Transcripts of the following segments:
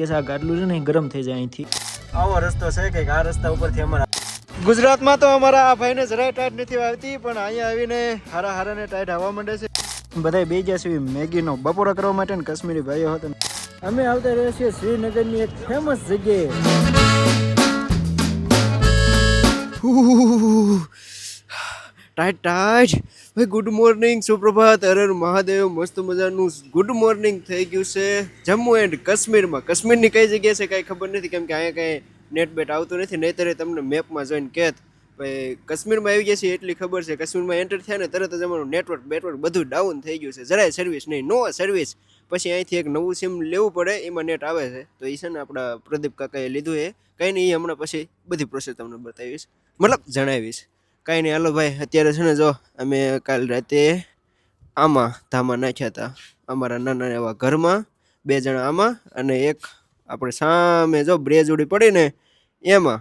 કે આ ગાડલું છે ને ગરમ થઈ જાય અહીંથી. આવો રસ્તો છે કે આ રસ્તા ઉપરથી અમારા ગુજરાતમાં તો અમારા આ ભાઈને જરાય ટાઈટ નથી આવતી, પણ અહીંયા આવીને હારાને ટાઈટ આવવા માંડે છે. બધા બે ગયા છે મેગીનો બપોરા કરવા માટે ને કાશ્મીરી ભાઈઓ હતા. અમે આવતા રહીએ છીએ શ્રીનગરની એક ફેમસ જગ્યાએ. ટાઈટ ભાઈ, ગુડ મોર્નિંગ, સુપ્રભાત, હર મહાદેવ. મસ્ત મજાનું ગુડ મોર્નિંગ થઈ ગયું છે જમ્મુ એન્ડ કાશ્મીરમાં. કાશ્મીરની કઈ જગ્યા છે કાંઈ ખબર નથી, કેમ કે અહીંયા કાંઈ નેટ બેટ આવતું નથી. નહીંતર તમને મેપમાં જોઈને કહેત ભાઈ કાશ્મીરમાં આવી ગયા છે એટલી ખબર છે. કાશ્મીરમાં એન્ટર થયા ને તરત જ અમારું નેટવર્ક બેટવર્ક બધું ડાઉન થઈ ગયું છે. જરાય સર્વિસ નહીં, નો સર્વિસ. પછી અહીંથી એક નવું સિમ લેવું પડે, એમાં નેટ આવે છે. તો એ છે ને આપણા પ્રદીપ કાકાએ લીધું એ. કંઈ નહીં, એ હમણાં પછી બધી પ્રોસેસ તમને બતાવીશ, મતલબ જણાવીશ. કાંઈ નહીં, હાલો ભાઈ. અત્યારે છે ને જો અમે કાલ રાતે આમાં ધામા નાખ્યા હતા અમારા નાના એવા ઘરમાં. 2 જણા આમાં અને એક આપણે સામે જો બ્રેજ ઉડી પડી ને એમાં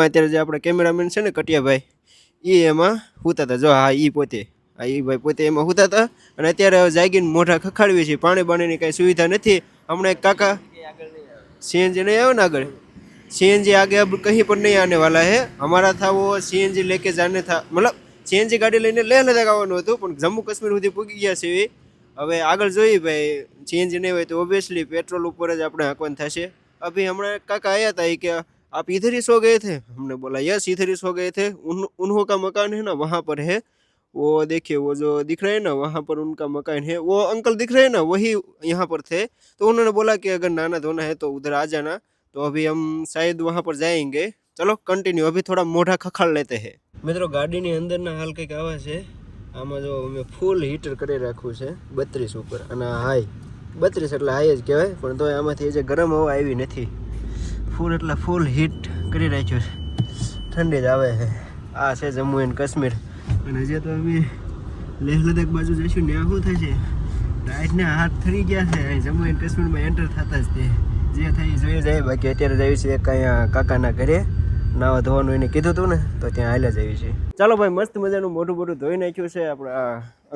અત્યારે જે આપણે કેમેરામેન છે ને કટિયાભાઈ, એ એમાં સૂતા હતા. જો હા, એ પોતે પોતે એમાં સૂતા હતા. અને અત્યારે જાગીને મોઢા ખખાડવી છે. પાણી બાણીની કાંઈ સુવિધા નથી. હમણાં એક કાકા સીએનજી નહીં આવે ને આગળ, सीएनजी आगे अब कहीं पर नहीं आने वाला है. हमारा था वो सीएनजी लेके जाने था, मतलब सीएनजी ગાડી લઈને લેહ લદાખ આવવાનું હતું, પણ જમ્મુ કાશ્મીર સુધી પૂગી ગયા છે. હવે આગળ જોઈએ ભાઈ, सीएनजी नहीं હોય તો ઓબ્વિયસલી પેટ્રોલ ઉપર જ આપણે હાંકવાનું થશે. अभी हमारे काका आया था कि आप इधर ही सो गए थे. हमने बोला यस इधर ही सो गए थे. उन्हों का मकान है ना वहाँ पर है, वो देखिए वो जो दिख रहे हैं ना वहाँ पर उनका मकान है. वो अंकल दिख रहे हैं ना वही यहाँ पर थे. तो उन्होंने बोला कि अगर नहाना धोना है तो उधर आ जाना. तो अभी हम शायद वहाँ पर जाएंगे. चलो कंटिन्यू, अभी थोड़ा मोढ़ा खखाड़ लेते हैं. મિત્રો ગાડીની અંદરના હાલ કંઈક આવા છે. આમાં જો અમે ફૂલ હીટર કરી રાખ્યું છે 32 ઉપર, અને હાઈ 32 એટલે હાઈ જ કહેવાય, પણ તોય આમાંથી જે ગરમ હવા આવી નથી. ફૂલ એટલે ફૂલ હીટ કરી રાખ્યું છે, ઠંડી જ આવે છે. આ છે જમ્મુ એન્ડ કાશ્મીર. અને જે તો અમે લેહ લદાખ બાજુ જઈશું ને શું થાય છે, ટાઈટને હાથ થઈ ગયા છે. જમ્મુ એન્ડ કાશ્મીરમાં એન્ટર થતા જ તે જે થાય જોઈએ જાય. બાકી અત્યારે જઈએ છીએ એક અહીંયા કાકાના ઘરે, નાવા ધોવાનું એને કીધું હતું ને, તો ત્યાં હાલ્યા જઈએ છીએ. ચાલો ભાઈ, મસ્ત મજાનું મોઢું ધોઈ નાખ્યું છે આપણા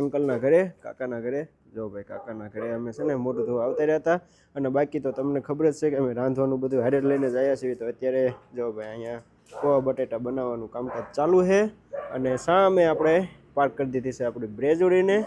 અંકલના ઘરે, કાકાના ઘરે. જો ભાઈ કાકાના ઘરે અમે છે ને મોઢું ધોવા આવતા રહ્યા હતા. અને બાકી તો તમને ખબર જ છે કે અમે રાંધવાનું બધું હારે લઈને જ આવ્યા છીએ. તો અત્યારે જો ભાઈ અહીંયા પૌવા બટેટા બનાવવાનું કામકાજ ચાલુ છે. અને સામે આપણે પાર્ક કરી દીધી છે આપણી બ્રેજ ઉડીને.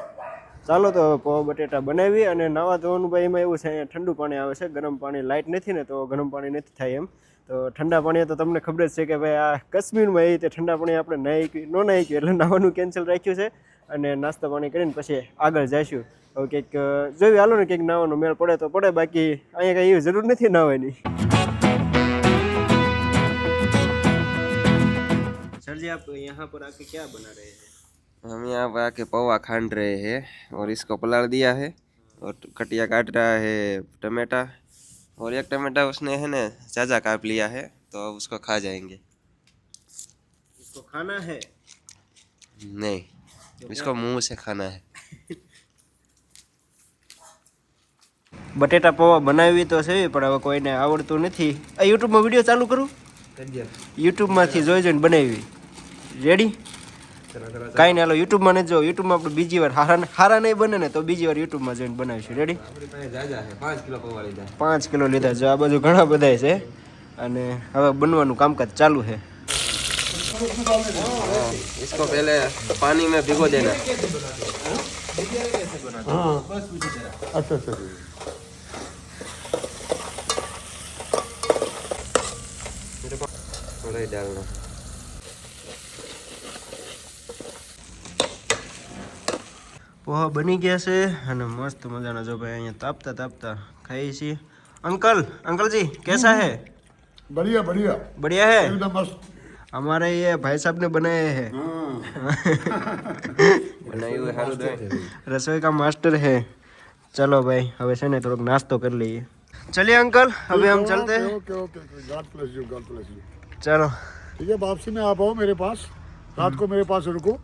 ચાલો તો પૌવા બટેટા બનાવી અને નાવા ધોવાનું. ભાઈ એમાં એવું છે અહીંયા ઠંડુ પાણી આવે છે, ગરમ પાણી લાઇટ નથી ને તો ગરમ પાણી નથી થાય એમ. તો ઠંડા પાણી તો તમને ખબર જ છે કે ભાઈ આ કાશ્મીરમાં એ રીતે ઠંડા પાણી આપણે નાખ્યું ન નાખ્યું એટલે નાવાનું કેન્સલ રાખ્યું છે. અને નાસ્તા પાણી કરીને પછી આગળ જઈશું. હવે કંઈક જોયું, હાલો ને કંઈક નાવાનો મેળ પડે તો પડે, બાકી અહીંયા કંઈ એવી જરૂર નથી નાવાની. सर जी आप यहाँ पर आके क्या बना रहे हैं? हम यहाँ पर आके पौवा खांड रहे हैं और इसको पलाड़ दिया है और कटिया काट रहा है टमाटा, और एक टमाटा उसने है ना चाचा काट लिया है तो अब उसको खा जाएंगे. इसको खाना है? नहीं, इसको मुंह से खाना है. બટેટા પૌવા બનાવી તો છે, પણ હવે કોઈને આવડતું નથી. આ યુટ્યુબમાં વિડીયો ચાલુ કરું, યુટ્યુબમાંથી જોઈને બનાવી. રેડી? કાંઈ નહીં, હાલો યુટ્યુબમાં નથી જો. યુટ્યુબમાં આપણે બીજી વાર હારા નહીં બને ને તો બીજી વાર યુટ્યુબમાં જોઈને બનાવીશું. રેડી? 5 કિલો લીધા જો. આ બાજુ ઘણા બધા છે અને હવે બનવાનું કામકાજ ચાલુ છે. इसको पहले पानी में भिगो देना. थोड़ा डालना. પોહા બની ગયા છે અને મસ્ત મજાના જો ભાઈ અહીંયા તાપતા તાપતા ખાઈએ છીએ. अंकल जी कैसा है? बढ़िया बढ़िया बढ़िया है एकदम मस्त. हमारे ये भाई साहब ने बनाए हैं. बनाई हुई हारू दे. रसोई का मास्टर है. चलो भाई હવે છે ને થોડોક નાસ્તો કરી લઈએ. चलिए अंकल, अभी हम चलते हैं. Okay okay God bless you, God bless you. चलो ठीक है, वापसी में आप आओ मेरे पास, रात को मेरे पास रुको.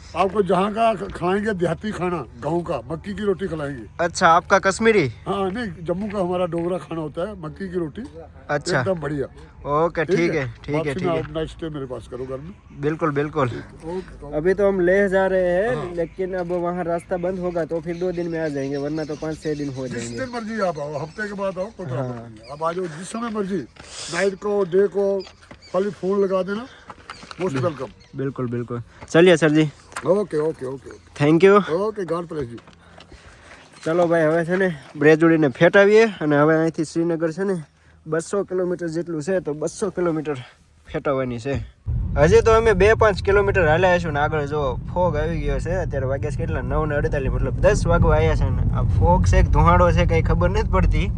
आपको जहाँ का खिलाएंगे देहाती खाना, गाँव का मक्की की रोटी खिलाएंगे। अच्छा आपका कश्मीरी हाँ नहीं, जम्मू का हमारा डोगरा खाना होता है, मक्की की रोटी अच्छा एकदम बढ़िया। ओके ठीक है ठीक है वापसी ठीक में है आप नाइट स्टे मेरे पास करो घर में। बिल्कुल बिल्कुल ओके। अभी तो हम लेह जा रहे हैं लेकिन अब वहाँ रास्ता बंद होगा तो फिर 2 दिन में आ जाएंगे वरना तो 5-6 दिन हो जिस जाएंगे दिन मर्जी आप आओ, हफ्ते के बाद आओ, कोई प्रॉब्लम नहीं है। आप आ जाओ जिस समय मर्जी, नाइट को डे को, खाली फोन लगा देना, मोस्ट वेलकम। बिल्कुल बिल्कुल चलिए sir ji okay okay okay thank you okay, God bless you. ચલો ભાઈ હવે છે ને બ્રેજુડીને ફેટાવીએ અને હવે અહીંથી શ્રીનગર છે ને 200 કિલોમીટર જેટલું છે તો 200 કિલોમીટર ફેટાવવાની છે હજી તો અમે 2-5 કિલોમીટર હાલ્યા હશું ને આગળ જો ફોગ આવી ગયો છે અત્યારે વાગ્યા છે કેટલા 9:48 મતલબ 10 વાગવા આવ્યા છે ને આ ફોગ છે કે ધુમાડો છે કંઈ ખબર નથી પડતી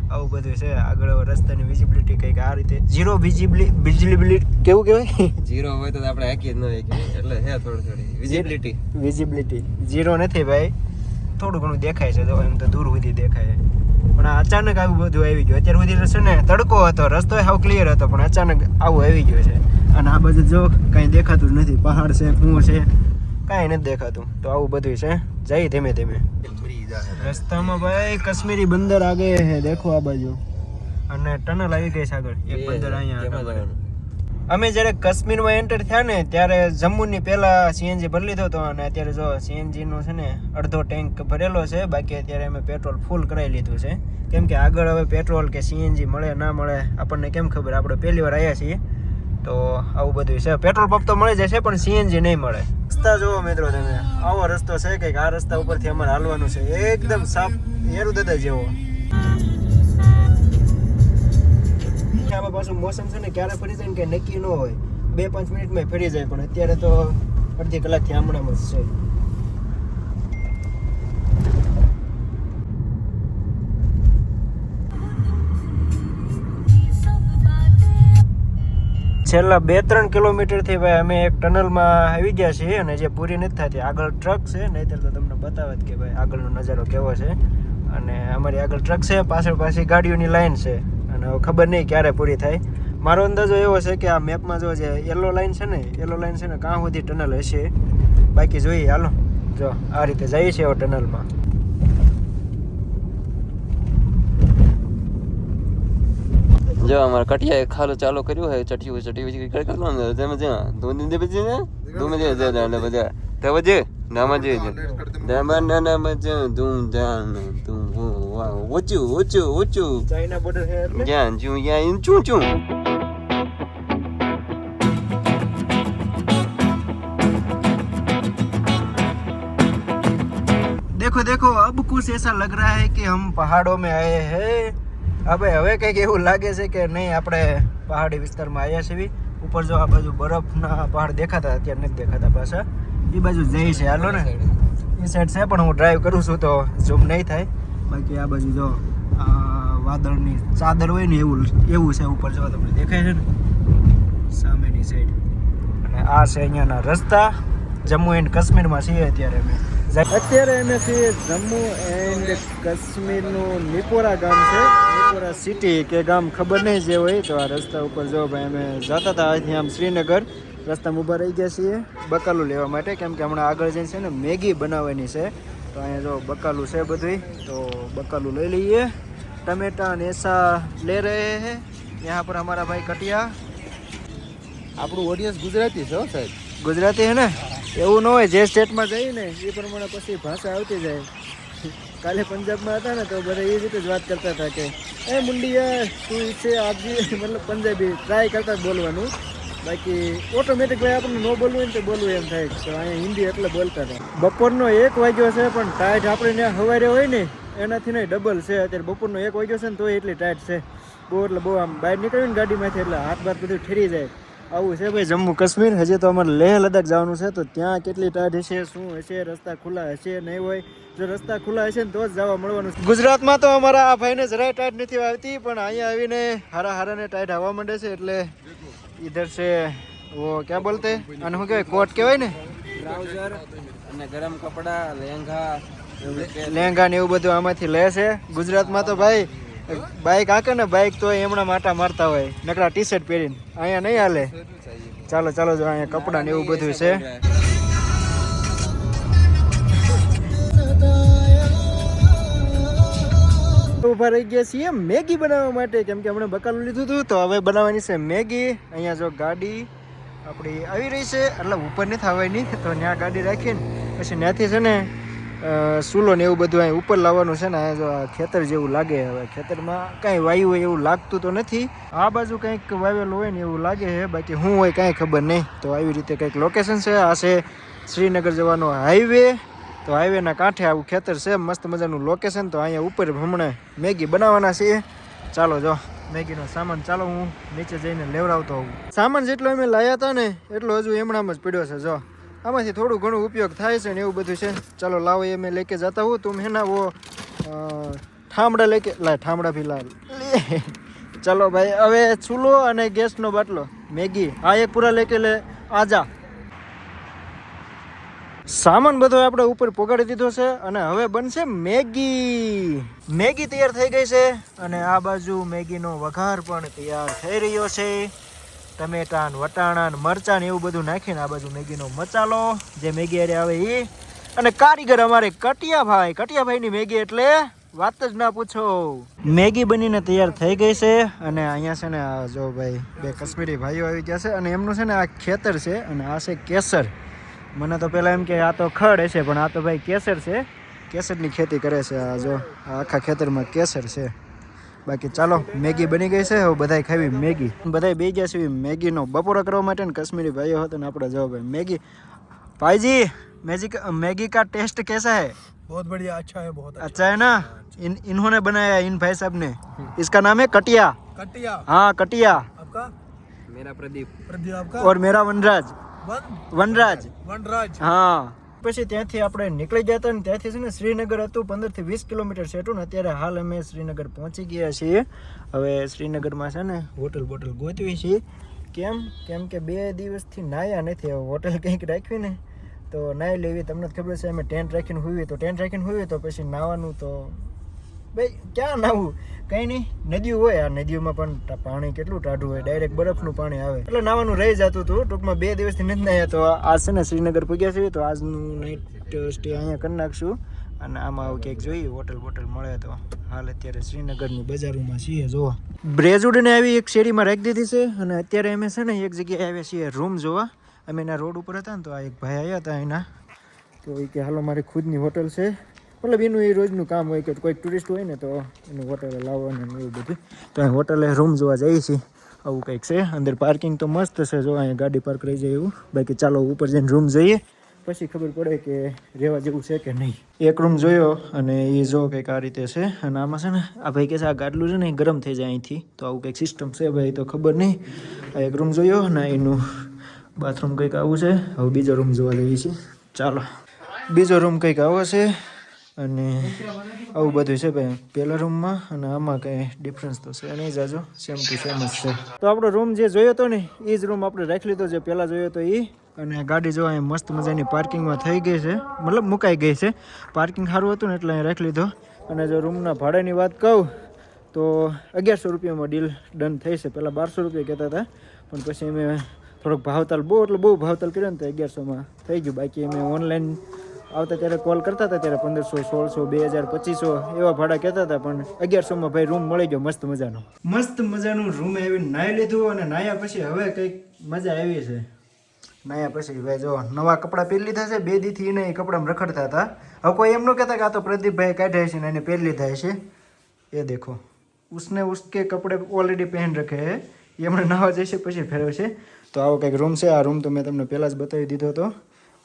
આવું બધું છે આગળ રસ્તાની વિઝિબિલિટી કંઈક આ રીતે ઝીરો વિઝિબિલિટી કેવું કહેવાય જીરો હોય તો આપણે હાકી જ ન હાકી એટલે હે થોડી વિઝિબિલિટી ઝીરો નથી ભાઈ થોડું ઘણું દેખાય છે તો એમ તો દૂર સુધી દેખાય પણ આ અચાનક આવું બધું આવી ગયું અત્યાર સુધી છે ને તડકો હતો રસ્તો હાવ ક્લિયર હતો પણ અચાનક આવું આવી ગયું છે અને આ બાજુ જો કાંઈ દેખાતું જ નથી પહાડ છે કૂવો છે કાંઈ નથી દેખાતું તો આવું બધું છે જઈ ધીમે ધીમે રસ્તામાં ભાઈ કશ્મીરી બંદર આ ગયે હે દેખો આ બાજુ અને ટનલ આવી ગઈ છે આગળ એક બંદર અહીંયા અમે જ્યારે કાશ્મીરમાં એન્ટર થયા ને ત્યારે જમ્મુની પહેલા સીએનજી ભરી લીધો હતો અને અત્યારે જો સીએનજી નો છે ને અડધો ટેન્ક ભરેલો છે બાકી અત્યારે અમે પેટ્રોલ ફૂલ કરાવી લીધું છે કેમ કે આગળ હવે પેટ્રોલ કે સીએનજી મળે ના મળે આપણને કેમ ખબર આપણે પહેલી વાર આવ્યા છીએ તો આવું બધું છે પેટ્રોલ પંપ તો મળી જશે પણ સીએનજી નહીં મળે રસ્તા જુઓ મિત્રો તમે આવો રસ્તો છે કંઈક આ રસ્તા ઉપરથી અમારે હાલવાનું છે એકદમ સાફ એરુદાદા જેવો આમાં પાછું મોસમ છે ને ક્યારે ફરી જાય ને કે નક્કી ન હોય 2-5 મિનિટમાં ફરી જાય પણ અત્યારે તો અડધી કલાકથી હમણાં જ છે છેલ્લા 2-3 કિલોમીટરથી ભાઈ અમે એક ટનલમાં આવી ગયા છીએ અને જે પૂરી નથી થતી આગળ ટ્રક છે નહીંતર તો તમને બતાવે કે ભાઈ આગળનો નજારો કેવો છે અને અમારી આગળ ટ્રક છે પાછળ પાછી ગાડીઓની લાઈન છે અને હવે ખબર નહીં ક્યારે પૂરી થાય મારો અંદાજો એવો છે કે આ મેપમાં જો જે યલો લાઈન છે ને કાં સુધી ટનલ હશે બાકી જોઈએ હાલો જો આ રીતે જઈએ છીએ હવે ટનલમાં જો અમારા કટિયાએ ખાલું ચાલુ કર્યું હોય ચટિયું કરવાનું તેમ જ્યાં દોની દે પછી ને દોમે જે બધા તે વજે નામાં જે નામાં નામાં જે તું જાન તું ઓચું ચાઇના બોર્ડર છે એટલે જ્યાં જું યાં ચું देखो देखो अब कुछ ऐसा लग रहा है कि हम पहाड़ों में आए हैं હવે કંઈક એવું લાગે છે કે નહીં આપણે પહાડી વિસ્તારમાં આવ્યા છીએ ઉપર જો આ બાજુ બરફના પહાડ દેખાતા અત્યારે નથી દેખાતા પાછા એ બાજુ જઈ છે હાલો ને એ સાઈડ છે પણ હું ડ્રાઈવ કરું છું તો ઝૂમ નહીં થાય બાકી આ બાજુ જો આ વાદળની ચાદર હોય ને એવું છે ઉપર જો તમને દેખાય છે ને સામેની સાઈડ અને આ છે અહીંયાના રસ્તા જમ્મુ એન્ડ કાશ્મીરમાં છીએ અત્યારે અમે છીએ જમ્મુ એન્ડ કાશ્મીરનું નિપોરા ગામ છે નિપોરા સિટી કે ગામ ખબર નહીં જે હોય તો આ રસ્તા ઉપર જો ભાઈ અમે જતા હતા અહીંથી આમ શ્રીનગર રસ્તામાં ઊભા રહી ગયા છીએ બકાલું લેવા માટે કેમ કે હમણાં આગળ જઈને છે ને મેગી બનાવવાની છે તો અહીંયા જો બકાલું છે બધું તો બકાલું લઈ લઈએ ટમેટા અને એસા લે રહે હે यहाँ पर हमारा भाई कटिया આપણું ઓડિયન્સ ગુજરાતી છે હો સાહેબ, ગુજરાતી હે ને એવું ન હોય જે સ્ટેટમાં જઈએ ને એ પ્રમાણે પછી ભાષા આવતી જાય કાલે પંજાબમાં હતા ને તો બધા એ રીતે જ વાત કરતા હતા કે એ મુંડિયા તું ઈચ્છે આપજી મતલબ પંજાબી ટ્રાય કરતા જ બોલવાનું બાકી ઓટોમેટિક ભાઈ આપણને ન બોલવું હોય ને તો બોલવું એમ થાય તો અહીંયા હિન્દી એટલે બોલતા હતા બપોરનો 1 વાગ્યો છે પણ ટાઈટ આપણે ત્યાં સવારે હોય ને એનાથી નહીં ડબલ છે અત્યારે બપોરનો 1 વાગ્યો છે ને તોય એટલી ટાઈટ છે બહુ એટલે બહુ આમ બહાર નીકળ્યું ને ગાડીમાંથી એટલે હાથ બાર બધું ઠરી જાય આવું છે ભાઈ જમ્મુ કાશ્મીર હજી તો અમારે લેહ લદ્દાખ જવાનું છે તો ત્યાં કેટલી ટાઈટ હશે શું હશે રસ્તા ખુલ્લા હશે નહીં હોય જો રસ્તા ખુલ્લા હશે ને તો જ જવા મળવાનું છે ગુજરાતમાં તો અમારા આ ભાઈને જરાય ટાઈટ નથી આવતી પણ અહીંયા આવીને હારાને ટાઈટ આવવા માંડે છે એટલે इधर से वो क्या बोलते हैं અને શું કહેવાય કોટ કહેવાય ને ટ્રાઉઝર અને ગરમ કપડા લેંઘા ને એવું બધું આમાંથી લે છે ગુજરાતમાં તો ભાઈ બાઇક હાકે ને બાઇક તો એમણા માટા મારતા હોય નકરા ટી શર્ટ પહેરીને અહીંયા નહીં હાલે ચાલો ચાલો જો અહીંયા કપડા ને એવું બધું છે ઊભા રહી ગયા છીએ મેગી બનાવવા માટે, કેમ કે હમણાં બકાલું લીધું હતું તો હવે બનાવવાની છે મેગી. અહીંયા જો ગાડી આપણી આવી રહી છે, એટલે ઉપર નથી આવવાની, તો ત્યાં ગાડી રાખીને પછી ત્યાંથી છે ને સૂલો ને એવું બધું અહીં ઉપર લાવવાનું છે ને. અહીંયા જો આ ખેતર જેવું લાગે, હવે ખેતરમાં કાંઈ વાયુ હોય એવું લાગતું તો નથી. આ બાજુ કંઈક વાવેલું હોય ને એવું લાગે છે, બાકી શું હોય કાંઈ ખબર નહીં. તો આવી રીતે કંઈક લોકેશન છે. આ છે શ્રીનગર જવાનો હાઈવે, તો હાઈવેના કાંઠે આવું ખેતર છે, મસ્ત મજાનું લોકેશન. તો અહીંયા ઉપર હમણાં મેગી બનાવવાના છીએ. ચાલો જો મેગીનો સામાન ચાલો હું નીચે જઈને લેવડાવતો હોઉં. સામાન જેટલો અમે લાવ્યા હતા ને એટલો હજુ એમણામ જ પડ્યો છે. જો આમાંથી થોડું ઘણું ઉપયોગ થાય છે ને એવું બધું છે. ચાલો લાવો એ મેં લેકે જતા હું. તું હે ના વો ઠામડા લેકે લાય, ઠામડા ભી લા લે. ચાલો ભાઈ, હવે ચૂલો અને ગેસનો બાટલો, મેગી આ એક પૂરા લેકે લે આજા. સામાન બધો આપણે ઉપર પોગાડી દીધો છે અને હવે બનશે મેગી. મેગી તૈયાર થઈ ગઈ છે અને આ બાજુ મેગીનો વઘાર પણ તૈયાર થઈ રહ્યો છે. ટમેટા ને વટાણા ને મરચાં ને એવું બધું નાખીને આ બાજુ મેગીનો મસાલો જે મેગી અરે આવે એ. અને કારીગર અમારે કટિયાભાઈની મેગી એટલે વાત જ ના પૂછો. મેગી બનીને તૈયાર થઈ ગઈ છે અને અહીંયા છે ને આ જો ભાઈ બે કાશ્મીરી ભાઈઓ આવી ગયા છે અને એમનું છે ને આ ખેતર છે અને આ છે કેસર. મને તો પહેલાં એમ કે આ તો ખડ હશે, પણ આ તો ભાઈ કેસર છે, કેસરની ખેતી કરે છે. આ જો આ આખા ખેતરમાં કેસર છે. બાકી ચાલો મેગી બની ગઈ છે, હવે બધાય ખાવી મેગી. બધાય બે ગયા છે મેગીનો બપોરો કરવા માટે ને કાશ્મીરી ભાઈઓ હતો ને આપણે જવાબ મેગી. भाईजी मैगी का टेस्ट कैसा है? बहुत बढ़िया, अच्छा है, बहुत अच्छा है ना. इन्होंने बनाया, इन भाई साहब ने. इसका नाम है कटिया. कटिया. हाँ कटिया. आपका? मेरा प्रदीप. प्रदीप आपका? और मेरा वनराज. वनराज. वनराज. हाँ. પછી ત્યાંથી આપણે નીકળી ગયા હતા ને ત્યાંથી છે ને શ્રીનગર હતું 15 થી 20 કિલોમીટર છે ને. અત્યારે હાલ અમે શ્રીનગર પહોંચી ગયા છીએ. હવે શ્રીનગરમાં છે ને હોટલ ગોતવી છે. કેમ કે 2 દિવસથી નાયા નથી. હવે હોટલ કંઈક રાખવી ને તો નાહી લેવી. તમને ખબર છે અમે ટેન્ટ રાખીને હોઈએ તો પછી નાવાનું તો ભાઈ ક્યાં નાવું, કંઈ નહીં. નદીઓ હોય, આ નદીઓમાં પણ પાણી કેટલું ટાઢું હોય, ડાયરેક્ટ બરફનું પાણી આવે એટલે નાવાનું રહી જતું હતું. ટૂંકમાં 2 દિવસથી નથી નાહ્યા. તો આ છે ને શ્રીનગર પૂગ્યા છે તો આજનું નાઇટ સ્ટે અહીંયા કરી નાખશું. અને આમાં આવું ક્યાંક જોઈએ હોટલ મળે તો. હાલ અત્યારે શ્રીનગરની બજારોમાં છીએ. જો બ્રેજુડને આવી એક શેરીમાં રાખી દીધી છે અને અત્યારે અમે છે ને એક જગ્યાએ આવ્યા છીએ રૂમ જોવા. અમે એના રોડ ઉપર હતા ને તો આ એક ભાઈ આવ્યા હતા એના, તો એ કે હાલો મારી ખુદની હોટલ છે. મતલબ એનું એ રોજનું કામ હોય કે કોઈ ટુરિસ્ટ હોય ને તો એનું હોટલે લાવવાનું એવું બધું. તો અહીં હોટલે રૂમ જોવા જઈએ છીએ. આવું કંઈક છે. અંદર પાર્કિંગ તો મસ્ત છે, જો અહીંયા ગાડી પાર્ક રહી જાય એવું. બાકી ચાલો ઉપર જઈને રૂમ જોઈએ પછી ખબર પડે કે રહેવા જેવું છે કે નહીં. એક રૂમ જોયો અને એ જો કંઈક આ રીતે છે. અને આમાં છે ને આ ભાઈ કહે છે આ ગાડલું છે ને એ ગરમ થઈ જાય અહીંથી, તો આવું કંઈક સિસ્ટમ છે ભાઈ, તો ખબર નહીં. આ એક રૂમ જોયો ને એનું બાથરૂમ કંઈક આવું છે. હવે બીજો રૂમ જોવા જઈએ છીએ. ચાલો બીજો રૂમ કંઈક આવો છે અને આવું બધું છે ભાઈ પહેલા રૂમમાં અને આમાં કંઈ ડિફરન્સ તો છે નહીં જાજો, સેમ ટુ સેમ જ છે. તો આપણો રૂમ જે જોયો હતો ને એ જ રૂમ આપણે રાખી લીધો જે પહેલાં જોયો હતો એ. અને ગાડી જો અહીં મસ્ત મજાની પાર્કિંગમાં થઈ ગઈ છે, મતલબ મુકાઈ ગઈ છે. પાર્કિંગ સારું હતું ને એટલે અહીં રાખી લીધો. અને જો રૂમના ભાડાની વાત કહું તો 1100 રૂપિયામાં ડીલ ડન થઈ છે. પહેલાં 1200 રૂપિયા કહેતા હતા પણ પછી અમે થોડોક ભાવતાલ બહુ ભાવતાલ કર્યો ને તો 1100માં થઈ ગયું. બાકી અમે ઓનલાઈન આવતા ત્યારે કોલ કરતા હતા ત્યારે 1500, 1600, 2000, 2500 એવા ભાડા કહેતા હતા, પણ 1100માં ભાઈ રૂમ મળી ગયો મસ્ત મજાનું રૂમ આવીને નાહી લીધું. અને નાહ્યા પછી હવે કંઈક મજા આવી છે. નાહ્યા પછી ભાઈ જો નવા કપડાં પહેરી લીધા છે. 2 દીથી એને એ કપડામાં રખડતા હતા. હવે કોઈ એમ ન કહેતા કે આ તો પ્રદીપભાઈ કાઢ્યા છે ને એને પહેરી લીધા છે. એ દેખો ઉસને ઉસકે કપડે ઓલરેડી પહેન રખે હે. એ હમણાં નાહવા જશે પછી ફેરવશે. તો આવો કંઈક રૂમ છે. આ રૂમ તો મેં તમને પહેલાં જ બતાવી દીધો હતો.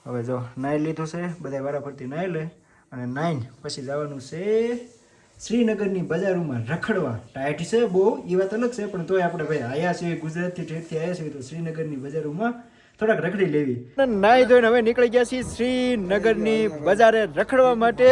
હવે જો નાહી લીધું છે, બધા વારાફરતી નાહી લે અને નાહીને પછી જવાનું છે શ્રીનગરની બજારોમાં રખડવા. ટાઈટ છે બહુ એ વાત અલગ છે, પણ તોય આપણે ભાઈ આવ્યા છીએ ગુજરાતથી ઠેઠથી આવ્યા છીએ તો શ્રીનગરની બજારોમાં થોડાક રખડી લેવી. નાહી ધોઈને હવે નીકળી ગયા છીએ શ્રીનગરની બજારે રખડવા માટે.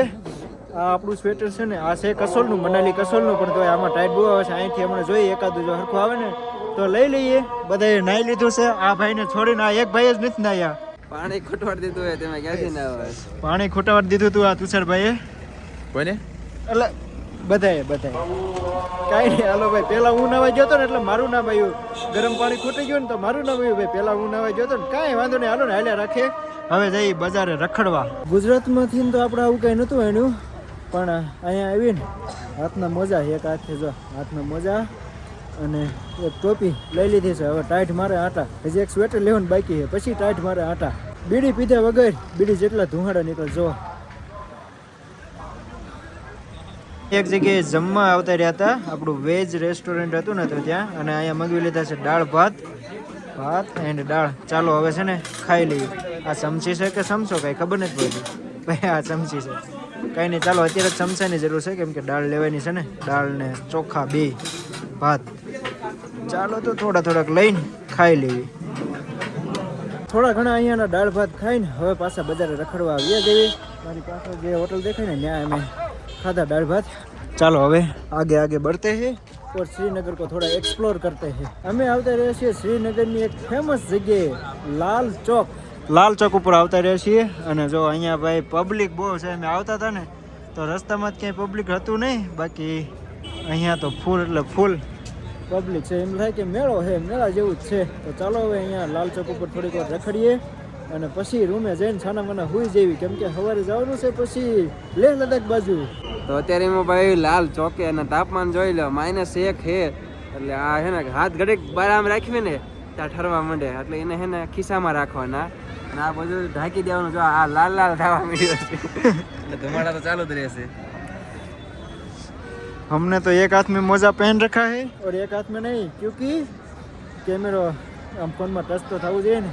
આ આપણું સ્વેટર છે ને આ છે કસોલનું, મનાલી કસોલનું, પણ તોય આમાં ટાઈટ બહુ આવે છે. અહીંથી હમણાં જોઈએ એકાદું જો હરખું આવે ને તો લઈ લઈએ. બધાએ નાહી લીધું છે. આ ભાઈને છોડીને આ એક ભાઈ જ નથી નાહ્યા. પાણી ખૂટવાડ દીધું હોય તમે ક્યાંથી ના આવે? પાણી ખૂટવાડ દીધું તું આ તુષારભાઈએ. કોને? એટલે બધાએ કાંઈ નહીં. હાલો ભાઈ પહેલાં હું નાવા ગયો હતો ને એટલે મારું નામ આવ્યું. ગરમ પાણી ખૂટી ગયું ને તો મારું નામ આવ્યું ભાઈ. પહેલાં હું નાવા ગયો હતો ને કાંઈ વાંધો નહીં, હાલો ને હાલ્યા રાખે. હવે જઈ બજારે રખડવા. ગુજરાતમાંથી તો આપણે આવું કાંઈ નહોતું એનું, પણ અહીંયા આવીને હાથના મોજા, એક હાથે જો હાથના મોજા અને એક ટોપી લઈ લીધી છે. હવે ટાઈટ મારે આટા, હજી એક સ્વેટર લેવાનું બાકી છે, પછી ટાઈટ મારે આટા. બીડી પીધા વગર બીડી જેટલા ધુમાડા નીકળ. જો એક જગ્યાએ જમવા આવતા રહ્યા હતા, આપણું વેજ રેસ્ટોરન્ટ હતું ને, તો ત્યાં, અને અહીંયા મગવી લીધા છે દાળ ભાત એન્ડ દાળ. ચાલો હવે છે ને ખાઈ લઈએ. આ ચમચી છે કે ચમચો કાંઈ ખબર નથી પડતી ભાઈ. આ ચમચી છે, કાંઈ નહીં. ચાલો અત્યારે ચમચાની જરૂર છે, કેમ કે દાળ લેવાની છે ને, દાળ ને ચોખા બે ભાત. ચાલો તો થોડાક લઈને ખાઈ લેવી. થોડા ઘણા અહીંયાના દાળ ભાત ખાઈને હવે પાછા બજારે રખડવા આવ્યા જઈએ. મારી પાસે જે હોટલ દેખાય ને ત્યાં અમે ખાધા દાળ ભાત. ચાલો હવે आगे बढ़ते हैं और श्रीनगर को थोड़ा एक्सप्लोर करते हैं. અમે આવતા રહ્યા છીએ શ્રીનગરની એક ફેમસ જગ્યાએ લાલ ચોક ઉપર આવતા રહ્યા છીએ. અને જો અહીંયા ભાઈ પબ્લિક બહુ છે. અમે આવતા હતા ને તો રસ્તામાં જ ક્યાંય પબ્લિક હતું નહીં, બાકી અહીંયા તો ફૂલ એટલે ફૂલ પબ્લિક છે. એમ થાય કે મેળો છે, મેળા જેવું જ છે. તો ચાલો હવે અહીંયા લાલ ચોક ઉપર થોડીક વાર રખડીએ અને પછી રૂમે જઈને છાના માના હુઈ જેવી, કેમ કે સવારે જવાનું છે પછી લેહ લદ્દાખ બાજુ. તો અત્યારે એમાં ભાઈ લાલ ચોકે અને તાપમાન જોઈ લો -1 છે. એટલે આ છે ને હાથ ઘડીક બહાર આમ રાખવી ને ત્યાં ઠરવા માંડે, એટલે એને છે ને ખિસ્સામાં રાખવાના અને આ બધું ઢાંકી દેવાનું. જો આ લાલ થવા માંડ્યો છે એટલે ધુમાડા તો ચાલુ જ રહેશે. हमने तो एक हाथ में मोजा पहन रखा है और एक हाथ में नहीं, क्योंकि कैमरा आम फोन में टच तो थવું જોઈએ ને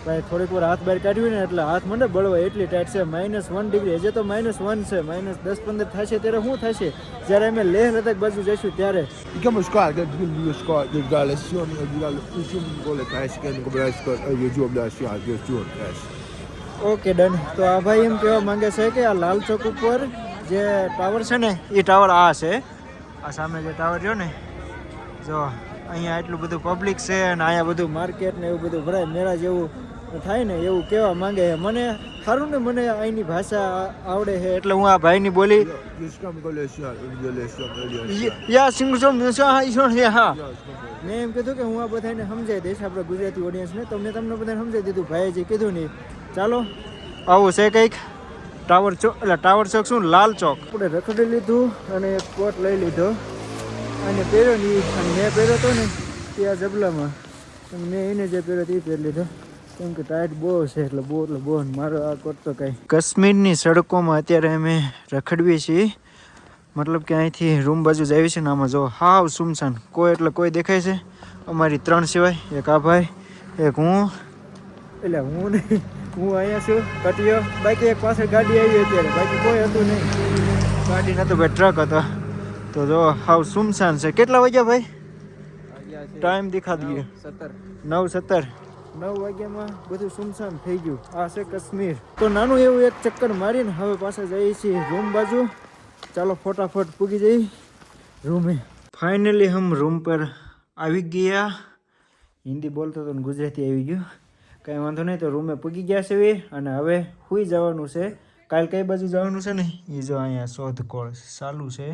ભાઈ. થોડીક વાર હાથ બહાર કાઢ્યું ને એટલે હાથ મને બળવા એટલી ટાઈટ છે. -1 ડિગ્રી, હજી તો -1 છે. -10-15 થશે ત્યારે શું થશે જ્યારે અમે લેહ લદ્દાખ બાજુ જઈશું ત્યારે. Digamos, cara, que eu escolho de galera, o que é que eu jogo da cidade, eu jogo. Okay done. તો આ ભાઈ એમ કહેવા માંગે છે કે આ લાલ ચોક ઉપર જે ટાવર છે ને એ ટાવર આ છે. આ સામે જે ટાવર રહ્યો ને, જો અહીંયા એટલું બધું પબ્લિક છે અને અહીંયા બધું માર્કેટ ને એવું બધું ભરાય, મેળા જેવું થાય ને એવું કહેવા માંગે છે. મને સારું ને, મને અહીંની ભાષા આવડે છે એટલે હું આ ભાઈની બોલી હા મેં એમ કીધું કે હું આ બધાને સમજાવી દઈશ, આપણે ગુજરાતી ઓડિયન્સને. તો મેં તમને બધાને સમજાવી દીધું, ભાઈએ જે કીધું નહીં. ચાલો આવું છે કંઈક ટાવર ચોક. એટલે ટાવર ચોક શું, લાલ ચોક. આપણે રખડી લીધું અને એક કોટ લઈ લીધો અને પહેર્યો નહીં. અને મેં પહેર્યો હતો ને ત્યાં જબલામાં, અને મેં એને જે પહેર્યો તે પહેરી લીધો, કેમ કે ટાઈટ બહુ છે એટલે બહુ મારો આ કોટ તો કાંઈ. કાશ્મીરની સડકોમાં અત્યારે અમે રખડવીએ છીએ, મતલબ કે અહીંથી રૂમ બાજુ જ આવી છે ને. આમાં જો હાવ સુમસાન, કોઈ એટલે કોઈ દેખાય છે અમારી 3 સિવાય. એક આ ભાઈ, એક હું, એટલે હું નહીં, હું અહીંયા છું કટિયો. બાકી એક પાછળ ગાડી આવી અત્યારે, બાકી કોઈ હતું નહીં. ગાડી નહોતું ભાઈ, ટ્રક હતો. તો જો હાવ સુમસાન છે. કેટલા વાગ્યા ભાઈ? ટાઈમ દેખા દઈએ 9:17. 9 વાગ્યામાં બધું સુમસાન થઈ ગયું. આ છે કાશ્મીર. તો નાનું એવું એક ચક્કર મારીને હવે પાછા જઈએ છીએ રૂમ બાજુ. ચાલો ફટાફટ પૂગી જઈ રૂમે. ફાઇનલી હમ રૂમ પર આવી ગયા. હિન્દી બોલતો તો ને ગુજરાતી આવી ગયું, કાંઈ વાંધો નહીં. તો રૂમે પૂગી ગયા છે અને હવે સૂઈ જવાનું છે. કાલ કઈ બાજુ જવાનું છે ને એ જો અહીંયા શોધખોળ ચાલુ છે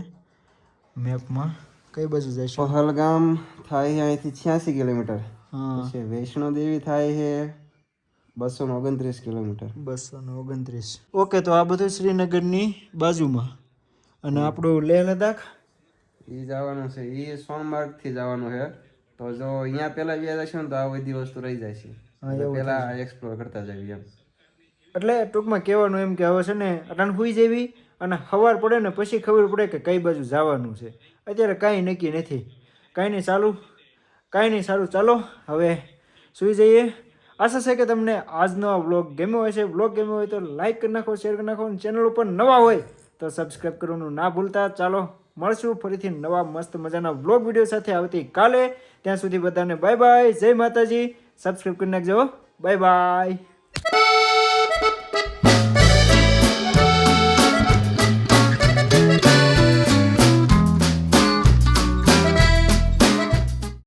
મેપમાં. કઈ બાજુ જઈશું? પહલગામ થાય અહીંથી 86 કિલોમીટર. હા, પછી વૈષ્ણો દેવી થાય છે 229 કિલોમીટર. 229. ઓકે, તો આ બધું શ્રીનગરની બાજુમાં. અને આપણું લેહ લદ્દાખ એ જવાનું છે, એ સોનમાર્ગ થી જવાનું છે. તો જો અહીંયા પેલા ગયા જશું ને તો આ બધી વસ્તુ રહી જાય છે. પેલા એક્સપ્લોર કરતા જઈએ એમ. એટલે ટૂંકમાં કહેવાનું એમ કે હવે છે ને અટાણ સુઈ જેવી અને સવાર પડે ને પછી ખબર પડે કે કઈ બાજુ જવાનું છે. અત્યારે કાંઈ નક્કી નથી. કાંઈ નહીં સારું. ચાલો હવે સૂઈ જઈએ. આશા છે કે તમને આજનો આ વ્લોગ ગમ્યો હશે. વ્લોગ ગમ્યો હોય તો લાઈક કરી નાખો, શેર કરી નાખો. અને ચેનલ ઉપર નવા હોય તો સબસ્ક્રાઈબ કરવાનું ના ભૂલતા. ચાલો મળશું ફરીથી નવા મસ્ત મજાના વ્લોગ વિડીયો સાથે આવતીકાલે. ત્યાં સુધી બધાને બાય બાય, જય માતાજી. સબસ્ક્રાઈબ કરી નાખજો. Bye bye.